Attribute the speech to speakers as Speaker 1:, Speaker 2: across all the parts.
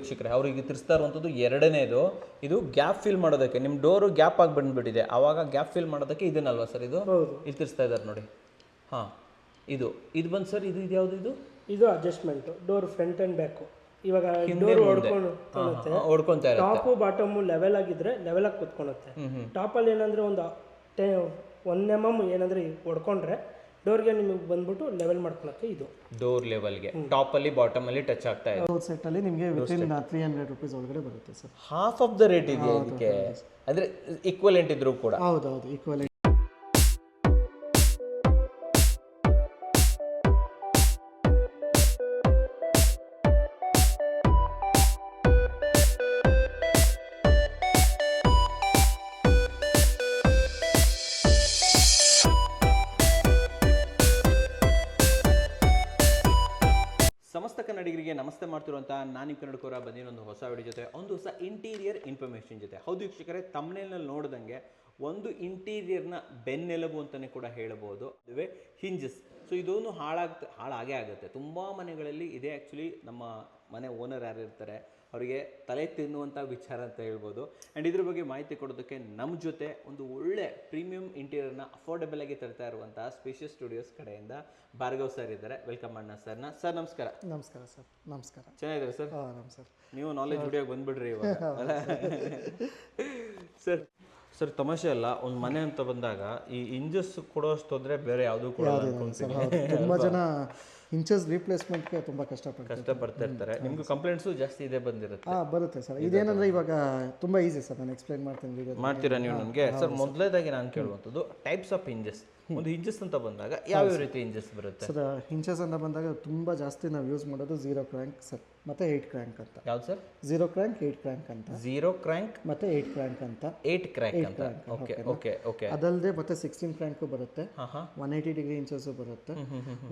Speaker 1: ವೀಕ್ಷಕರೇ, ಅವ್ರಿಗೆ ತಿರ್ಸ್ತಾ ಇರುವಂಥದ್ದು ಎರಡನೇದು. ಇದು ಗ್ಯಾಪ್ ಫಿಲ್ ಮಾಡೋದಕ್ಕೆ, ನಿಮ್ಮ ಡೋರು ಗ್ಯಾಪ್ ಆಗಿ ಬಂದುಬಿಟ್ಟಿದೆ, ಆವಾಗ ಗ್ಯಾಪ್ ಫಿಲ್ ಮಾಡೋದಕ್ಕೆ ಇದನ್ನಲ್ವಾ ಸರ್ ಇದು ಇಲ್ಲಿ ತಿರ್ಸ್ತಾ ಇದ್ದಾರೆ ನೋಡಿ. ಹಾಂ, ಇದು ಬಂದು ಸರ್ ಇದು ಯಾವುದು?
Speaker 2: ಇದು adjustment, door front and back. ಇವಾಗ ಡೋರ್
Speaker 1: ಹೊಡ್ಕೊತಾ ಇರುತ್ತೆ.
Speaker 2: ಟಾಪು ಬಾಟಮು ಲೆವೆಲ್ ಆಗಿದ್ರೆ ಲೆವೆಲ್ ಆಗಿ ಕುತ್ಕೊಳುತ್ತೆ. ಟಾಪಲ್ಲಿ ಏನಂದರೆ ಒಂದು 1 mm ಏನಂದರೆ ಹೊಡ್ಕೊಂಡ್ರೆ ಡೋರ್ಗೆ ನಿಮಗೆ ಬಂದ್ಬಿಟ್ಟು ಲೆವೆಲ್ ಮಾಡ್ಕೊಳಕ್ಕೆ ಇದು
Speaker 1: ಡೋರ್ ಲೆವೆಲ್ಗೆ ಟಾಪಲ್ಲಿ ಬಾಟಮಲ್ಲಿ ಟಚ್ ಆಗ್ತಾ ಇದೆ.
Speaker 2: ಸೆಟ್ಟಲ್ಲಿ ನಿಮಗೆ ವಿತಿನ್ 300 ರೂಪೀಸ್ ಒಳಗಡೆ ಬರುತ್ತೆ sir.
Speaker 1: Half of the rate ಇದೆಯಾ ಇದಕ್ಕೆ? ಅಂದರೆ ಈಕ್ವಲೆಂಟ್ ಇದ್ರೂ ಕೂಡ?
Speaker 2: ಹೌದು, ಈಕ್ವಲೆಂಟ್.
Speaker 1: ಸಮಸ್ತ ಕನ್ನಡಿಗರಿಗೆ ನಮಸ್ತೆ ಮಾಡ್ತಿರುವಂಥ ನಾನು ನಿಮ್ಮ ಕನ್ನಡಕೋರ ಬಂದಿರೋ ಹೊಸ ವಿಡಿಯೋ ಜೊತೆ, ಒಂದು ಹೊಸ ಇಂಟೀರಿಯರ್ ಇನ್ಫಾರ್ಮೇಷನ್ ಜೊತೆ. ಹೌದು ವೀಕ್ಷಕರೇ, ತಮ್ಮನೇಲಿನಲ್ಲಿ ನೋಡಿದಂಗೆ ಒಂದು ಇಂಟೀರಿಯರ್ನ ಬೆನ್ನೆಲುಬು ಅಂತಲೇ ಕೂಡ ಹೇಳ್ಬೋದು. ಅದುವೇ ಹಿಂಜಸ್. ಸೊ ಇದೊಂದು ಹಾಳಾಗೇ ಆಗುತ್ತೆ. ತುಂಬ ಮನೆಗಳಲ್ಲಿ ಇದೆ. ಆ್ಯಕ್ಚುಲಿ ನಮ್ಮ ಮನೆ ಓನರ್ ಯಾರು ಇರ್ತಾರೆ ಅವರಿಗೆ ತಲೆ ತಿನ್ನುವಂಥ ವಿಚಾರ ಅಂತ ಹೇಳ್ಬೋದು. ಆ್ಯಂಡ್ ಇದ್ರ ಬಗ್ಗೆ ಮಾಹಿತಿ ಕೊಡೋದಕ್ಕೆ ನಮ್ಮ ಜೊತೆ ಒಂದು ಒಳ್ಳೆ ಪ್ರೀಮಿಯಂ ಇಂಟೀರಿಯರ್ನ ಅಫೋರ್ಡೆಬಲ್ ಆಗಿ ತರ್ತಾ ಇರುವಂಥ ಸ್ಪೇಷಿಯಸ್ ಸ್ಟುಡಿಯೋಸ್ ಕಡೆಯಿಂದ ಭಾರ್ಗವ್ ಸರ್ ಇದ್ದಾರೆ. ವೆಲ್ಕಮ್ ಮಾಡೋಣ ಸರ್ನ. ಸರ್ ನಮಸ್ಕಾರ.
Speaker 2: ನಮಸ್ಕಾರ ಸರ್. ನಮಸ್ಕಾರ.
Speaker 1: ಚೆನ್ನಾಗಿದ್ದಾರೆ ಸರ್?
Speaker 2: ನಮಸ್ಕಾರ.
Speaker 1: ನೀವು ನಾಲೆಜ್ ವಿಡಿಯೋಗೆ ಬಂದುಬಿಡ್ರಿ ಇವಾಗ. ಸರ್ ತಮಾಷೆ ಅಲ್ಲ, ಒಂದು ಮನೆ ಅಂತ ಬಂದಾಗ ಈ ಇಂಜಸ್ ಕೊಡೋಷ್ಟು ತೊಂದರೆ ಬೇರೆ ಯಾವುದೂ ಕೂಡ
Speaker 2: ತುಂಬ ಜನ ಇಂಚಸ್ ರೀಪ್ಲೇಸ್ಮೆಂಟ್ಗೆ ತುಂಬ ಕಷ್ಟಪಡ್ತಾ
Speaker 1: ಇರ್ತಾರೆ. ನಿಮ್ಗೆ ಕಂಪ್ಲೇಂಟ್ಸು ಜಾಸ್ತಿ ಇದೆ ಬಂದಿರುತ್ತೆ?
Speaker 2: ಬರುತ್ತೆ ಸರ್. ಇದೇನಂದ್ರೆ ಇವಾಗ ತುಂಬ ಈಸಿ ಸರ್, ನಾನು ಎಕ್ಸ್ಪ್ಲೈನ್ ಮಾಡ್ತೀನಿ ವಿಡಿಯೋ.
Speaker 1: ಮಾಡ್ತೀರಾ ನೀವು ನನಗೆ? ಸರ್ ಮೊದಲೇದಾಗಿ ನಾನು ಕೇಳುವಂಥದ್ದು ಟೈಪ್ಸ್ ಆಫ್ ಇಂಜಸ್. ಒಂದು ಹಿಂಜಸ್ ಅಂತ ಬಂದಾಗ ಯಾವ್ಯಾವ ರೀತಿ ಹಿಂಜಸ್ ಬರುತ್ತೆ
Speaker 2: ಸರ್? ಹಿಂಜಸ್ ಅಂತ ಬಂದಾಗ ತುಂಬ ಜಾಸ್ತಿ ನಾವು ಯೂಸ್ ಮಾಡೋದು 0 ಕ್ರ್ಯಾಂಕ್ ಸರ್ ಮತ್ತು 8 ಕ್ರ್ಯಾಂಕ್ ಅಂತ.
Speaker 1: ಯಾವ್ದು ಸರ್?
Speaker 2: 0 ಕ್ರ್ಯಾಂಕ್ 8 ಕ್ರ್ಯಾಂಕ್ ಅಂತ.
Speaker 1: 0 ಕ್ರ್ಯಾಂಕ್
Speaker 2: ಮತ್ತು 8 ಕ್ರ್ಯಾಂಕ್ ಅಂತ.
Speaker 1: 8 ಕ್ರ್ಯಾಂಕ್ ಅಂತ. Okay okay okay.
Speaker 2: ಅದಲ್ಲದೆ ಮತ್ತೆ 16 ಕ್ರ್ಯಾಂಕು ಬರುತ್ತೆ, 180 ಡಿಗ್ರಿ ಇಂಚಸ್ಸು ಬರುತ್ತೆ,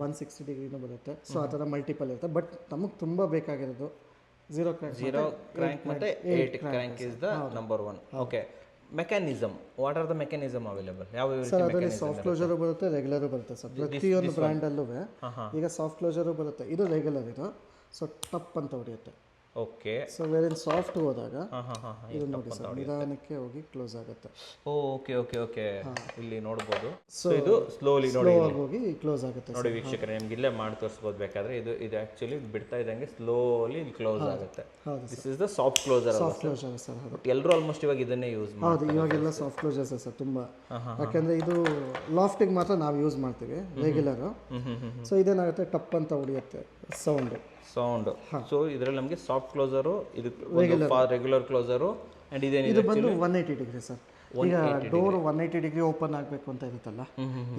Speaker 2: 160 ಡಿಗ್ರಿನೂ ಬರುತ್ತೆ. ಸೊ ಆ ಥರ ಮಲ್ಟಿಪಲ್ ಇರುತ್ತೆ. ಬಟ್ ನಮಗೆ ತುಂಬ ಬೇಕಾಗಿರೋದು 0
Speaker 1: ಕ್ರ್ಯಾಂಕ್ ಮತ್ತು 8 crank is the number 1. Okay. Mechanism, what are the mechanism available? ಯಾವ
Speaker 2: ಸರ್ ಅದರಲ್ಲಿ ಸಾಫ್ಟ್ ಕ್ಲೋಜರು ಬರುತ್ತೆ, ರೆಗ್ಯುಲರು ಬರುತ್ತೆ ಸರ್. ಪ್ರತಿಯೊಂದು ಬ್ರ್ಯಾಂಡಲ್ಲೂ ಈಗ ಸಾಫ್ಟ್ ಕ್ಲೋಜರು ಬರುತ್ತೆ. ಇದು ರೆಗ್ಯುಲರ್ ಇದು. ಸೊ ಟಪ್ ಅಂತ ಹೊಡೆಯುತ್ತೆ.
Speaker 1: ಓಕೆ.
Speaker 2: ಸೊ ವೇರೇನ್ ಸಾಫ್ಟ್ ಹೋದಾಗ ಇದು ನೋಡಿ ಸರ್, ನಿಧಾನಕ್ಕೆ ಹೋಗಿ ಕ್ಲೋಸ್ ಆಗುತ್ತೆ.
Speaker 1: Okay okay okay. ಇಲ್ಲಿ ನೋಡಬಹುದು. ಸೊ ಇದು ಸ್ಲೋಲಿ
Speaker 2: ಹೋಗಿ ಕ್ಲೋಸ್ ಆಗುತ್ತೆ
Speaker 1: ನೋಡಿ ವೀಕ್ಷಕರೇ. ನಿಮ್ಗೆ ಇಲ್ಲೇ ಮಾಡಿ ತೋರಿಸಬಹುದು ಬೇಕಾದ್ರೆ. ಇದು ಆಕ್ಚುಲಿ ಬಿಡ್ತಾ ಇದ್ದಂಗೆ ಸ್ಲೋಲಿ ಕ್ಲೋಸ್ ಆಗುತ್ತೆ. This is the soft closer.
Speaker 2: Soft closer sir.
Speaker 1: But ಎಲ್ಲರೂ ಆಲ್ಮೋಸ್ಟ್ ಇವಾಗ ಇದನ್ನೇ ಯೂಸ್
Speaker 2: ಮಾಡ್ತಾರೆ. ಹೌದು, ಇವಾಗೆಲ್ಲ ಸಾಫ್ಟ್ ಕ್ಲೋಸರ್ಸ್ ಸರ್ ತುಂಬ. ಯಾಕಂದ್ರೆ ಇದು ಲಾಫ್ಟಿಗೆ ಮಾತ್ರ ನಾವು ಯೂಸ್ ಮಾಡ್ತೀವಿ ರೆಗ್ಯುಲರು. ಸೊ ಇದೇನಾಗುತ್ತೆ, ಟಪ್ ಅಂತ ಹೊಡೆಯುತ್ತೆ ಸೌಂಡ್. ಸೊ ಇದರಲ್ಲಿ ನಮಗೆ ಸಾಫ್ಟ್ ಕ್ಲೋಸರು, ಇದು ರೆಗ್ಯುಲರ್ ಕ್ಲೋಸರು, ಅಂಡ್ ಇದು ಬಂದು 180 ಡಿಗ್ರಿ ಸರ್. ಈಗ ಡೋರ್ 180 ಡಿಗ್ರಿ ಓಪನ್ ಆಗಬೇಕು ಅಂತ ಇರುತ್ತಲ್ಲ,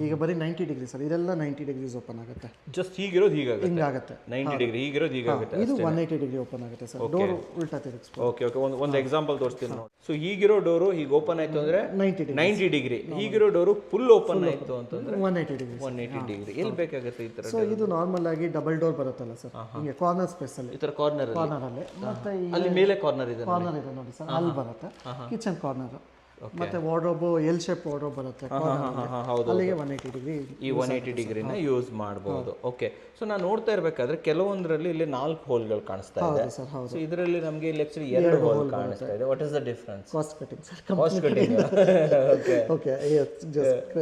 Speaker 2: ಈಗ ಬರೀ 90 ಡಿಗ್ರಿ ಸರ್. ಇದೆಲ್ಲ 90 ಡಿಗ್ರೀಸ್ ಓಪನ್ ಆಗುತ್ತೆ.
Speaker 1: ಜಸ್ಟ್ ಹೀಗಿರೋದು ಹಿಂಗಾಗುತ್ತೆ. 90 ಡಿಗ್ರಿ ಹೀಗಿರೋದು ಹೀಗಾಗುತ್ತೆ.
Speaker 2: ಇದು 180 ಡಿಗ್ರಿ ಓಪನ್ ಆಗುತ್ತೆ ಸರ್. ಡೋರ್ ಉಲ್ಟಾ ತಿರುಗಿಸ್ಬೋದು.
Speaker 1: Okay okay. ಒಂದು ಎಕ್ಸಾಂಪಲ್ ತೋರಿಸ್ತೀನಿ ನೋಡಿ. ಸೊ ಹೀಗಿರೋ ಡೋರು ಹೀಗೆ ಓಪನ್ ಆಯ್ತು ಅಂದ್ರೆ 90 ಡಿಗ್ರಿ. ಹೀಗಿರೋ ಡೋರು ಫುಲ್ ಓಪನ್ ಆಯ್ತು ಅಂತಂದ್ರೆ 180 ಡಿಗ್ರಿ. ಎಲ್ಲಿ ಬೇಕಾಗುತ್ತೆ ಈ ತರ?
Speaker 2: ಸೊ ಇದು ನಾರ್ಮಲ್ ಆಗಿ ಡಬಲ್ ಡೋರ್ ಬರುತ್ತಲ್ಲ ಸರ್, ಹಿಂಗೆ ಕಾರ್ನರ್ ಸ್ಪೇಸ್ ಅಲ್ಲಿ,
Speaker 1: ಈ ತರ ಕಾರ್ನರ್
Speaker 2: ಅಲ್ಲಿ ಮತ್ತೆ
Speaker 1: ಅಲ್ಲಿ ಮೇಲೆ ಕಾರ್ನರ್ ಇದೆ
Speaker 2: ನೋಡಿ ಸರ್, ಅಲ್ಲಿ ಬರುತ್ತೆ ಕಿಚನ್ ಕಾರ್ನರ್. ಮತ್ತೆ ವಾರ್ಡ್ರೋಬ್ ಎಲ್ ಶೇಪ್ ವಾರ್ಡ್ರೋಬ್ ಬರುತ್ತೆ, ಅಲ್ಲಿಗೆ 180 ಡಿಗ್ರಿ.
Speaker 1: ಈ 180 ಡಿಗ್ರಿನ ಯೂಸ್ ಮಾಡಬಹುದು. ಓಕೆ. ಸೊ ನಾನು ನೋಡ್ತಾ ಇರಬೇಕಾದ್ರೆ ಕೆಲವೊಂದರಲ್ಲಿ ಇಲ್ಲಿ 4 ಹೋಲ್ಗಳು ಕಾಣಿಸ್ತಾ ಇದೆ. ಸೊ ಇದರಲ್ಲಿ ನಮಗೆ ಇಲ್ಲಿ ಆಕ್ಚುಲಿ 2 ಹೋಲ್ ಕಾಣಿಸ್ತಾ ಇದೆ. What is the difference?
Speaker 2: Cost cutting sir.
Speaker 1: Cost cutting. Okay
Speaker 2: okay. Just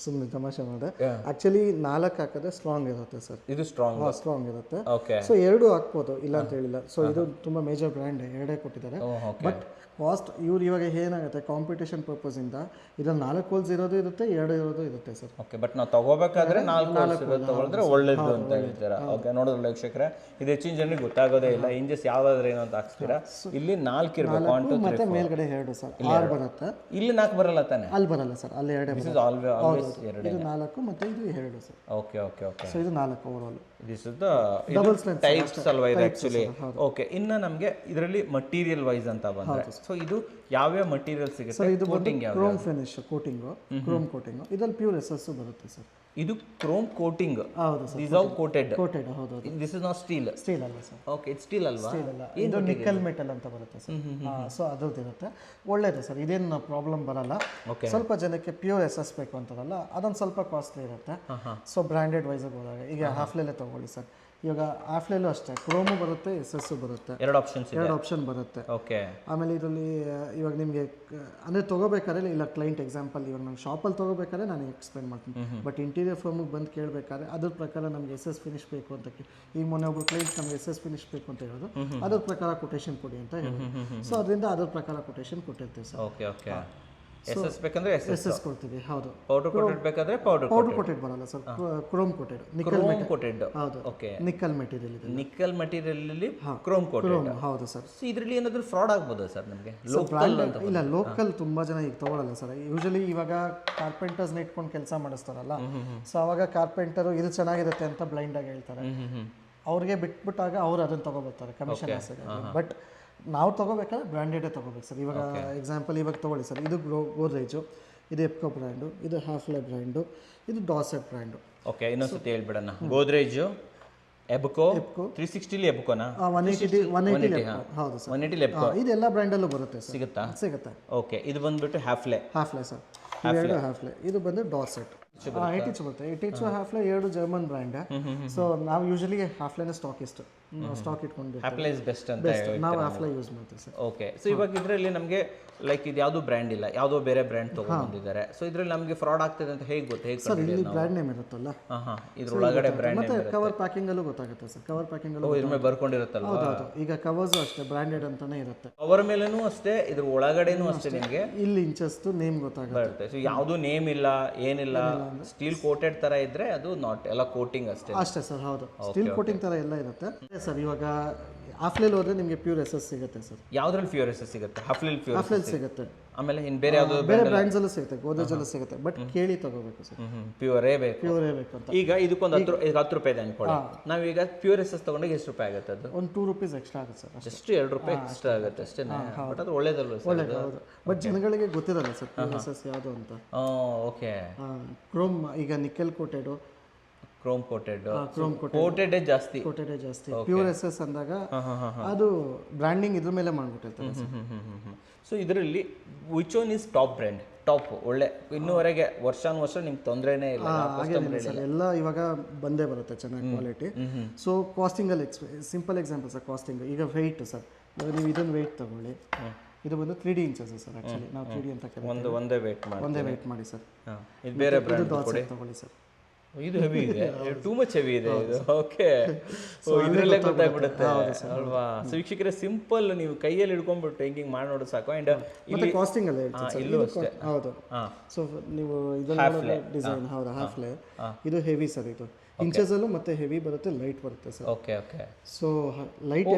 Speaker 2: ಸುಮ್ಮನೆ ತಮಾಷೆ ಮಾಡಿದೆ. ಆಕ್ಚುಲಿ 4 ಹಾಕಿದ್ರೆ ಸ್ಟ್ರಾಂಗ್ ಇರುತ್ತೆ ಸರ್.
Speaker 1: ಇದು ಸ್ಟ್ರಾಂಗ್
Speaker 2: ಇರುತ್ತೆ.
Speaker 1: ಓಕೆ.
Speaker 2: ಸೊ 2 ಹಾಕ್ಬೋದು, ಇಲ್ಲ ಅಂತ ಹೇಳಿಲ್ಲ. ಸೊ ಇದು ತುಂಬಾ ಮೇಜರ್ ಬ್ರ್ಯಾಂಡ್, 2 ಕೊಟ್ಟಿದ್ದಾರೆ. ಬಟ್ ಕಾಸ್ಟ್ ಇವ್ರು ಇವಾಗ ಏನಾಗುತ್ತೆ, ಕಾಂಪಿಟೇಷನ್ ಪರ್ಪಸ್ ಇಂದ ಇದ್ರಲ್ಲಿ 4 ಹೋಲ್ಸ್ ಇರೋದು ಇರುತ್ತೆ, 2 ಇರೋದು ಇರುತ್ತೆ ಸರ್.
Speaker 1: ಓಕೆ. ಬಟ್ ನಾವು ತಗೋಬೇಕಾದ್ರೆ 4 ಹೋಲ್ಸ್ ತಗೊಳಿದ್ರೆ ಒಳ್ಳೇದು ಅಂತ ಹೇಳ್ತೀರಾ? ಓಕೆ. ನೋಡೋದ್ರಲ್ಲ ವೀಕ್ಷಕರೇ, ಇದು ಹೆಚ್ಚಿನ ಜನರಿಗೆ ಗೊತ್ತಾಗೋದೇ ಇಲ್ಲ. ಇಂಜಸ್ ಯಾವ್ದಾದ್ರೆ ಏನು ಅಂತ ಹಾಕ್ಸ್ತೀರಾ. ಇಲ್ಲಿ 4 ಇರಬೇಕು. 1 2 3
Speaker 2: ಮತ್ತೆ ಮೇಲ್ಗಡೆ 2 ಸರ್, 6 ಬರುತ್ತೆ.
Speaker 1: ಇಲ್ಲಿ 4 ಬರಲ್ಲ ತಾನೆ?
Speaker 2: ಅಲ್ಲಿ ಬರಲ್ಲ ಸರ್, ಅಲ್ಲಿ 2
Speaker 1: ಬರುತ್ತೆ. ಆಲ್ವೇಸ್ 2.
Speaker 2: ಇದು 4 ಮತ್ತೆ ಇದು 2 sir.
Speaker 1: Okay okay okay.
Speaker 2: So ಇದು 4 over.
Speaker 1: This is the double types ಅಲ್ವಾ ಇದು ಆಕ್ಚುಲಿ? ಓಕೆ. ಇನ್ನು ನಮಗೆ ಇದರಲ್ಲಿ ಮಟೀರಿಯಲ್ ವೈಸ್ ಅಂತ ಬಂದ್ರೆ, ಸೊ ಇದು ಯಾವ್ಯಾವ ಮಟೀರಿಯಲ್ ಸಿಗುತ್ತೆ?
Speaker 2: ಸರ್ ಇದು chrome finish coating, chrome coating. ಇದರಲ್ಲಿ ಪ್ಯೂರ್ ಎಸ್ಎಸ್ ಬರುತ್ತೆ ಸರ್.
Speaker 1: ಇದು ಕ್ರೋಮ್ ಕೋಟಿಂಗ್.
Speaker 2: ಹೌದು ಸರ್.
Speaker 1: This are coated.
Speaker 2: ಹೌದು.
Speaker 1: This is not steel.
Speaker 2: Steel ಅಲ್ಲ ಸರ್.
Speaker 1: ಓಕೆ. ಇಟ್ಸ್ ಸ್ಟೀಲ್ ಅಲ್ವಾ?
Speaker 2: ಸ್ಟೀಲ್ ಅಲ್ಲ, ಇದು ನಿಕ್ಕಲ್ ಮೆಟಲ್ ಅಂತ ಬರುತ್ತೆ ಸರ್. ಸೊ ಅದ್ರದ್ದು ಇರುತ್ತೆ. ಒಳ್ಳೇದು ಸರ್, ಇದೇನು ಪ್ರಾಬ್ಲಮ್ ಬರಲ್ಲ. ಸ್ವಲ್ಪ ಜನಕ್ಕೆ ಪ್ಯೂರ್ ಎಸ್ಎಸ್ ಬೇಕು ಅಂತಾರಲ್ಲ, ಅದೊಂದು ಸ್ವಲ್ಪ ಕಾಸ್ಟ್ಲಿ ಇರುತ್ತೆ. ಸೊ ಬ್ರ್ಯಾಂಡೆಡ್ ವೈಸ್ ಹೋದಾಗ ಈಗ ಹಾಫ್ಲೆಲ್ಲೇ ತಗೊಳ್ಳಿ ಸರ್. ಇವಾಗ ಆಫ್ಲೈಲೂ ಅಷ್ಟೇ ಕ್ರೋಮು ಬರುತ್ತೆ ಎಸ್ ಬರುತ್ತೆ,
Speaker 1: ಎರಡು ಆಪ್ಷನ್ಸ್ ಇದೆ.
Speaker 2: 2 ಆಪ್ಷನ್ ಬರುತ್ತೆ.
Speaker 1: ಓಕೆ.
Speaker 2: ಆಮೇಲೆ ಇದರಲ್ಲಿ ಇವಾಗ ನಿಮಗೆ ಅಂದರೆ ತೊಗೋಬೇಕಾದ್ರೆ ಇಲ್ಲ ಕ್ಲೈಂಟ್ ಎಕ್ಸಾಂಪಲ್ ಇವಾಗ ನಾನು ಶಾಪಲ್ಲಿ ತೊಗೋಬೇಕಾದ್ರೆ ನಾನು ಎಕ್ಸ್ಪ್ಲೇನ್ ಮಾಡ್ತೀನಿ. ಬಟ್ ಇಂಟೀರಿಯರ್ ಫರ್ಮಿಗೆ ಬಂದು ಕೇಳಬೇಕಾದ್ರೆ ಅದ್ರ ಪ್ರಕಾರ ನಮಗೆ ಎಸ್ ಫಿನಿಶ್ ಬೇಕು ಅಂತ ಈಗ ಮೊನ್ನೆ ಒಬ್ರು ಕ್ಲೈಂಟ್ ನಮಗೆ ಎಸ್ ಫಿನಿಶ್ ಬೇಕು ಅಂತ ಹೇಳೋದು, ಅದ್ರ ಪ್ರಕಾರ ಕೊಟೇಶನ್ ಕೊಡಿ ಅಂತ ಹೇಳೋದು. ಸೊ ಅದರಿಂದ ಅದ್ರ ಪ್ರಕಾರ ಕೊಟೇಶನ್ ಕೊಟ್ಟಿರ್ತೀವಿ ಸರ್.
Speaker 1: Okay okay. ಎಸ್ ಬೇಕಂದ್ರೆ
Speaker 2: ಎಸ್ ಕೊಡ್ತೀವಿ. ಹೌದು.
Speaker 1: ಪೌಡರ್ ಕೋಟೆಡ್ ಬೇಕಾದ್ರೆ ಪೌಡರ್
Speaker 2: ಕೋಟೆಡ್ ಬರಲ್ಲ sir, chrome coated
Speaker 1: chrome coated.
Speaker 2: ಹೌದು.
Speaker 1: ಓಕೆ.
Speaker 2: ನಿಕ್ಕಲ್ ಮೆಟೀರಿಯಲ್ ಇದೆ.
Speaker 1: ನಿಕ್ಕಲ್ ಮೆಟೀರಿಯಲ್ ಅಲ್ಲಿ ಕ್ರೋಮ್ ಕೋಟೆಡ್.
Speaker 2: ಹೌದು ಸರ್.
Speaker 1: ಇದರಲ್ಲಿ ಏನಾದರೂ ಫ್ರಾಡ್ ಆಗ್ಬೋದಾ ಸರ್ ನಮಗೆ?
Speaker 2: ಇಲ್ಲ, ಲೋಕಲ್ ತುಂಬಾ ಜನ ಈಗ ತಗೊಳ್ಳಲ್ಲ ಸರ್. ಯೂಶಲಿ ಇವಾಗ ಕಾರ್ಪೆಂಟರ್ಸ್ನ ಇಟ್ಕೊಂಡು ಕೆಲಸ ಮಾಡಿಸ್ತಾರಲ್ಲ, ಸೊ ಅವಾಗ ಕಾರ್ಪೆಂಟರು ಇದು ಚೆನ್ನಾಗಿರುತ್ತೆ ಅಂತ ಬ್ಲೈಂಡ್ ಆಗಿ ಹೇಳ್ತಾರೆ. ಅವ್ರಿಗೆ ಬಿಟ್ಬಿಟ್ಟಾಗ ಅವ್ರು ಅದನ್ನ ತಗೋಬರ್ತಾರೆ ಕಮಿಷನ್ ಆಸೆಗೆ. ಬಟ್ ನಾವು ತೊಗೋಬೇಕಾದ್ರೆ ಬ್ರ್ಯಾಂಡೆಡೇ ತೊಗೋಬೇಕು ಸರ್. ಇವಾಗ ಎಕ್ಸಾಂಪಲ್ ಇವಾಗ ತೊಗೊಳ್ಳಿ ಸರ್, ಇದು ಗೋದ್ರೇಜು, ಇದು ಎಪ್ಕೋ ಬ್ರ್ಯಾಂಡು, ಇದು ಹಾಫ್ಲೆ ಬ್ರ್ಯಾಂಡು, ಇದು ಡಾಸೆಟ್ ಬ್ರ್ಯಾಂಡು.
Speaker 1: ಓಕೆ, ಇನ್ನೊಂದ್ಸತಿ ಹೇಳ್ಬಿಡೋಣ. ಗೋದ್ರೇಜು, ಎಬ್ಕೋ 360 ಎಬ್ಕೋನಾ?
Speaker 2: 180 ಹೌದು ಸರ್.
Speaker 1: 180 ಎಬ್ಕೋ
Speaker 2: ಇದೆಲ್ಲ ಬ್ರ್ಯಾಂಡಲ್ಲೂ ಬರುತ್ತೆ ಸರ್. ಸಿಗುತ್ತೆ.
Speaker 1: ಓಕೆ, ಇದು ಬಂದ್ಬಿಟ್ಟು ಹಾಫ್ಲೆ
Speaker 2: ಸರ್. ಹಾಫ್ಲೆ ಇದು ಬಂದು ಡಾಸೆಟ್. 8 ಇಂಚ್ ಬರುತ್ತೆ. 8 ಇಂಚು ಹಾಫ್ಲೆ 2 ಜರ್ಮನ್ ಬ್ರ್ಯಾಂಡ್. ಸೊ ನಾವು ಯೂಶಲಿ ಹಾಫ್ಲೆನ ಸ್ಟಾಕ್ ಇಟ್ಕೊಂಡು
Speaker 1: ಹಾಫ್ಲೆ ಇಸ್ ಬೆಸ್ಟ್ ಅಂತ
Speaker 2: ನಾವು ಹಾಫ್ಲೆ ಯೂಸ್ ಮಾಡ್ತೀವಿ ಸರ್.
Speaker 1: ಓಕೆ. ಸೊ ಇವಾಗ ಇದರಲ್ಲಿ ನಮಗೆ ಲೈಕ್ ಇದು ಯಾವುದೋ ಬ್ರ್ಯಾಂಡ್ ಇಲ್ಲ, ಯಾವುದೋ ಬೇರೆ ಬ್ರ್ಯಾಂಡ್ ತೊಗೊಂಡಿದ್ದಾರೆ. ಸೊ ಇದರಲ್ಲಿ ನಮಗೆ ಫ್ರಾಡ್ ಆಗ್ತದೆ ಅಂತ ಹೇಗೆ ಗೊತ್ತು?
Speaker 2: ಸರ್ ಇಲ್ಲಿ ಬ್ರ್ಯಾಂಡ್ ನೇಮ್ ಇರುತ್ತಲ್ಲ,
Speaker 1: ಇದ್ರೊಳಗಡೆ ಬ್ರ್ಯಾಂಡ್
Speaker 2: ಮತ್ತೆ ಕವರ್ ಪ್ಯಾಕಿಂಗ್ ಅಲ್ಲೂ ಗೊತ್ತಾಗುತ್ತೆ ಸರ್. ಕವರ್ ಪ್ಯಾಕಿಂಗ್ ಅಲ್ಲೂ
Speaker 1: ಇದ್ರ ಮೇಲೆ ಬರ್ಕೊಂಡಿರುತ್ತಲ್ಲ.
Speaker 2: ಹೌದು. ಈಗ ಕವರ್ಸ್ ಅಷ್ಟೇ ಬ್ರ್ಯಾಂಡೆಡ್ ಅಂತಾನೆ ಇರುತ್ತೆ.
Speaker 1: ಕವರ್ ಮೇಲೇನೂ ಅಷ್ಟೇ, ಇದ್ರ ಒಳಗಡೆನೂ ಅಷ್ಟೇ ನಿಮಗೆ
Speaker 2: ಇಲ್ಲಿ ಇಂಚಸ್ ನೇಮ್ ಗೊತ್ತಾಗುತ್ತೆ.
Speaker 1: ಸೊ ಯಾವುದೂ ನೇಮ್ ಇಲ್ಲ, ಏನಿಲ್ಲ, ಸ್ಟೀಲ್ ಕೋಟೆಡ್ ತರ ಇದ್ರೆ ಅದು ನಾಟ್, ಎಲ್ಲ ಕೋಟಿಂಗ್ ಅಷ್ಟೇ
Speaker 2: ಸರ್. ಹೌದು, ಸ್ಟೀಲ್ ಕೋಟಿಂಗ್ ತರ ಎಲ್ಲ ಇರುತ್ತೆ ಸರ್. ಇವಾಗ ಹಾಫ್ಲೇಲಿ ಹೋದ್ರೆ ನಿಮಗೆ ಪ್ಯೂರ್ ಎಸ್ ಸಿಗುತ್ತೆ ಸರ್.
Speaker 1: ಯಾವ್ದ್ರಲ್ಲಿ ಪ್ಯೂರ್ ಎಸ್ ಸಿಗುತ್ತೆ? ಹಾಫ್ಲೇಲಿ ಪ್ಯೂರ್
Speaker 2: ಸಿಗುತ್ತೆ.
Speaker 1: ಆಮೇಲೆ ಇನ್ನು ಬೇರೆ ಯಾವ್ದು
Speaker 2: ಬೇರೆ ಬ್ರ್ಯಾಂಡ್ಸ್ ಅಲ್ಲೂ ಸಿಗುತ್ತೆ, ಗೋದ್ರೇಜ್ ಅಲ್ಲೂ ಸಿಗುತ್ತೆ. ಬಟ್ ಕೇಳಿ ತಗೋಬೇಕು ಸರ್.
Speaker 1: ಪ್ಯೂರೇ ಬೇಕು
Speaker 2: ಅಂತ.
Speaker 1: ಈಗ ಇದಕ್ಕೊಂದು 10 ರೂಪಾಯಿ ಇದೆ ಅನ್ಕೊಳ್ಳಿ. ನಾವೀಗ ಪ್ಯೂರ್ ಎಸ್ ತಗೊಂಡಾಗ ಎಷ್ಟು ರೂಪಾಯಿ ಆಗುತ್ತೆ? ಅದು
Speaker 2: ಒಂದು 2 ರೂಪೀಸ್ ಎಕ್ಸ್ಟ್ರಾ ಆಗುತ್ತೆ ಸರ್.
Speaker 1: ಜಸ್ಟ್ 2 ರೂಪಾಯಿ ಎಕ್ಸ್ಟ್ರಾ ಆಗುತ್ತೆ ಅಷ್ಟೇ. ಬಟ್ ಅದು ಒಳ್ಳೇದಲ್ವ ಸರ್?
Speaker 2: ಹೌದು. ಬಟ್ ಜನಗಳಿಗೆ ಗೊತ್ತಿರಲ್ಲ ಸರ್ ಪ್ಯೂರ್ ಎಸ್ ಯಾವುದು ಅಂತ.
Speaker 1: ಓಕೆ.
Speaker 2: ಕ್ರೋಮ್ ಈಗ ನಿಕೆಲ್ ಕೋಟೆಡ್,
Speaker 1: ಕ್ರೋಮ್ ಕೋಟೆಡ್ ಜಾಸ್ತಿ.
Speaker 2: ಪ್ಯೂರ್ ಎಸ್ ಎಸ್ ಅಂದಾಗ ಅದು ಬ್ರ್ಯಾಂಡಿಂಗ್ ಇದ್ರ ಮೇಲೆ ಮಾಡ್ಬಿಟ್ಟಿರ್ತಾರೆ.
Speaker 1: ಸೊ ಇದರಲ್ಲಿ which one is top brand? Top ಒಳ್ಳೆ ಇನ್ನೂವರೆಗೆ ವರ್ಷ ನಿಮ್ಗೆ ತೊಂದರೆನೇ ಇಲ್ಲ?
Speaker 2: ಸರ್ ಎಲ್ಲ ಇವಾಗ ಬಂದೇ ಬರುತ್ತೆ ಚೆನ್ನಾಗಿ ಕ್ವಾಲಿಟಿ. ಸೊ ಕಾಸ್ಟಿಂಗ್ ಅಲ್ಲಿ ಸಿಂಪಲ್ ಎಕ್ಸಾಂಪಲ್ ಸರ್. ಕಾಸ್ಟಿಂಗ್ ಈಗ ವೆಯ್ಟ್ ಸರ್, ನೀವು ಇದನ್ನ ವೆಯ್ಟ್ ತಗೊಳ್ಳಿ. ಇದು ಬಂದು 3D ಇಂಚಸ್ ಸರ್. ಆಕ್ಚುಲಿ ನಾವು 3D ಅಂತ ಕರೀತೀವಿ.
Speaker 1: ಒಂದೇ ವೆಯ್ಟ್ ಮಾಡಿ
Speaker 2: ಸರ್.
Speaker 1: ಇದು ಬೇರೆ ಬ್ರ್ಯಾಂಡ್
Speaker 2: ತಗೊಳ್ಳಿ ಸರ್.
Speaker 1: ಇದು ಹೆವಿ ಇದೆ, ಟೂ ಮಚ್ ಹೆವಿ ಇದೆ ಇದು. ಓಕೆ. ಇದರಲ್ಲೇ ಗೊತ್ತಾಗ್ಬಿಡುತ್ತೆ ಅಲ್ವಾ? ಸೊ ವೀಕ್ಷಕರೇ, ಸಿಂಪಲ್ ನೀವು ಕೈಯಲ್ಲಿ ಹಿಡ್ಕೊಂಡ್ಬಿಟ್ಟು ಹಿಂಗೆ ಮಾಡಿ ನೋಡೋದು ಸಾಕು. ಅಂಡ್ ಇಲ್ಲಿ
Speaker 2: ಕಾಸ್ಟಿಂಗ್ ಅಲ್ಲೇ
Speaker 1: ಇಲ್ಲೂ ಅಷ್ಟೇ.
Speaker 2: ಹೌದು. ಸೊ ನೀವು ಇದನ್ನ ಡಿಸೈನ್ ಹೌದು ಹಾಫ್ಲೆ ಇದು ಹೆವಿ ಸರ್. ಇದು ಇಂಚಸ್ ಅಲ್ಲೂ ಮತ್ತೆ ಹೆವಿ ಬರುತ್ತೆ, ಲೈಟ್ ಬರುತ್ತೆ sir.
Speaker 1: Okay okay.
Speaker 2: So light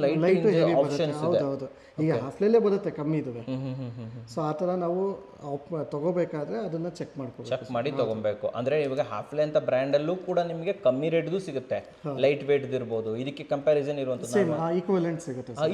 Speaker 1: light
Speaker 2: heavy ಬರುತ್ತೆ. ಹೌದು. ಈಗ ಹಾಫ್ಲೇಲೇ ಬರುತ್ತೆ ಕಮ್ಮಿ ಇದುವೆ. ಸೊ ಆ ಥರ ನಾವು ತಗೋಬೇಕಾದ್ರೆ ಅದನ್ನ ಚೆಕ್ ಮಾಡಿ
Speaker 1: ತಗೊಬೇಕು. ಅಂದ್ರೆ ಇವಾಗ ಹಾಫ್ಲೆ ಅಂತ ಬ್ರ್ಯಾಂಡ್ ಅಲ್ಲೂ ಕೂಡ ನಿಮಗೆ ಕಮ್ಮಿ ರೇಟ್ದು ಸಿಗುತ್ತೆ, ಲೈಟ್ ವೇಟ್ ಇರ್ಬೋದು. ಇದಕ್ಕೆ ಕಂಪ್ಯಾರಿಸನ್ ಇರುವಂತದ್ದು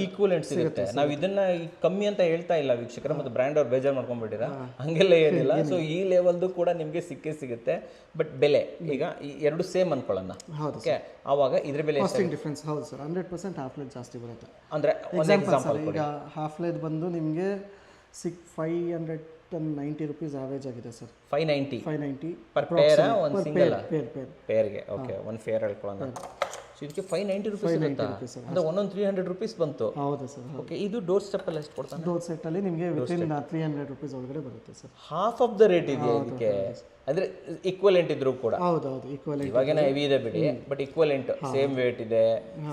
Speaker 2: ಈಕ್ವಲೆಂಟ್
Speaker 1: ಸಿಗುತ್ತೆ. ನಾವು ಇದನ್ನ ಕಮ್ಮಿ ಅಂತ ಹೇಳ್ತಾ ಇಲ್ಲ ವೀಕ್ಷಕರ, ಮತ್ತೆ ಬ್ರ್ಯಾಂಡ್ ಅವ್ರು ಬೇಜಾರು ಮಾಡ್ಕೊಂಡ್ಬಿಟ್ಟಿರಾ, ಹಂಗೆಲ್ಲ ಏನಿಲ್ಲ. ಸೊ ಈ ಲೆವೆಲ್ದು ಕೂಡ ನಿಮಗೆ ಸಿಗುತ್ತೆ. ಬಟ್ ಬೆಲೆ ಈಗ ಎರಡು ಸೇಮ್ ಅನ್ಕೊಳ್ಳೋಣ. ಓಕೆ. ಆವಾಗ ಇದ್ರ ಬೆಲೆ
Speaker 2: ಡಿಫ್ರೆನ್ಸ್. ಹೌದು ಸರ್, 100% ಹಾಫ್ಲೆ ಜಾಸ್ತಿ ಬರುತ್ತೆ.
Speaker 1: ಅಂದ್ರೆ ಒಂದು ಎಕ್ಸಾಂಪಲ್
Speaker 2: ಈಗ ಹಾಫ್ಲೇದ್ ಬಂದು ನಿಮಗೆ 590 ರೂಪೀಸ್ ಆವರೇಜ್ ಆಗಿದೆ ಸರ್.
Speaker 1: 590 ಪರ್ ಪೇರ್, ಒಂದು ಸಿಂಗಲ್ ಪೇರ್ಗೆ. ಓಕೆ, ಒಂದು ಫೇರ್ ಹೇಳ್ಕೊಳ್ಳೋಣ. ಸೊ ಇದಕ್ಕೆ 590 ರೂಪೀಸ್ ಇರುತ್ತಾ? ಅಂದ್ರೆ ಒಂದೊಂದು 300 ರೂಪೀಸ್ ಬಂತು.
Speaker 2: ಹೌದು ಸರ್.
Speaker 1: ಓಕೆ. ಇದು ಡೋರ್ ಸ್ಟೆಪ್ ಅಲ್ಲಿ ಎಷ್ಟು ಕೊಡ್ತಾನೆ?
Speaker 2: ಡೋರ್ ಸೆಟ್ ಅಲ್ಲಿ ನಿಮಗೆ ವಿತಿನ್ 300 ರೂಪೀಸ್ ಒಳಗಡೆ ಬರುತ್ತೆ sir.
Speaker 1: Half of the rate ಇದೆಯಾ ಇದಕ್ಕೆ? ಅಂದ್ರೆ ಈಕ್ವಲೆಂಟ್ ಇದ್ರೂ ಕೂಡ.
Speaker 2: ಹೌದು ಈಕ್ವಲೆಂಟ್.
Speaker 1: ಇವಾಗೇನ ಹೆವಿ ಇದೆ ಬಿಡಿ, ಬಟ್ ಈಕ್ವಲೆಂಟ್, ಸೇಮ್ ವೇಟ್ ಇದೆ,